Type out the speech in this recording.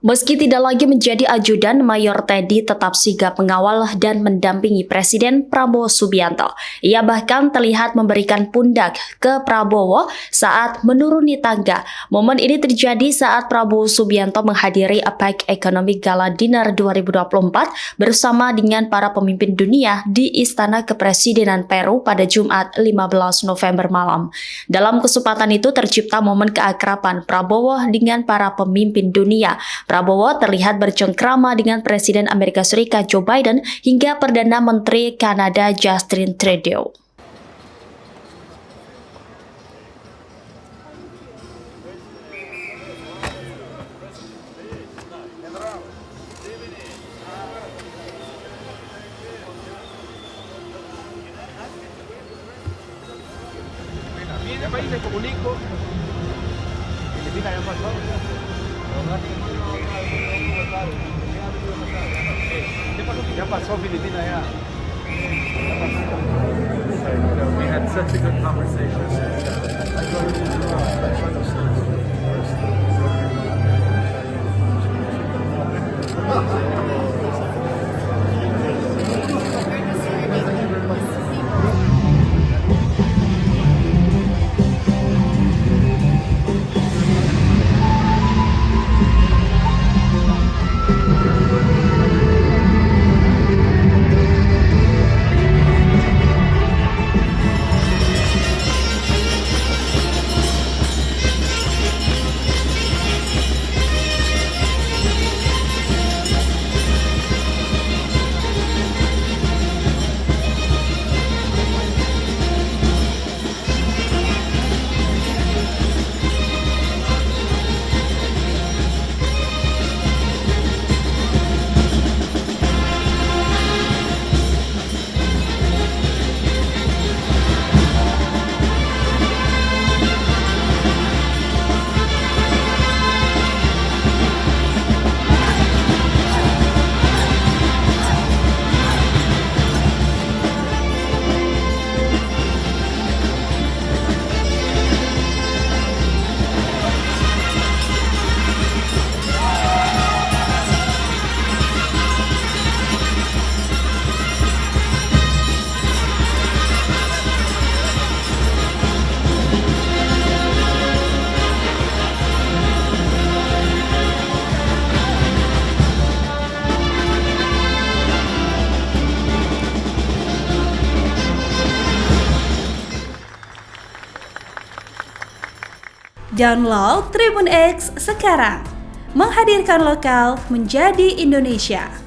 Meski tidak lagi menjadi ajudan, Mayor Teddy tetap sigap mengawal dan mendampingi Presiden Prabowo Subianto. Ia bahkan terlihat memberikan pundak ke Prabowo saat menuruni tangga. Momen ini terjadi saat Prabowo Subianto menghadiri APEC Economic Gala Dinner 2024 bersama dengan para pemimpin dunia di Istana Kepresidenan Peru pada Jumat 15 November malam. Dalam kesempatan itu tercipta momen keakraban Prabowo dengan para pemimpin dunia. Prabowo terlihat bercengkrama dengan Presiden Amerika Serikat Joe Biden hingga Perdana Menteri Kanada Justin Trudeau. Ya pasó Filipina ya. We had such a good conversation. Download Tribun X sekarang, menghadirkan lokal menjadi Indonesia.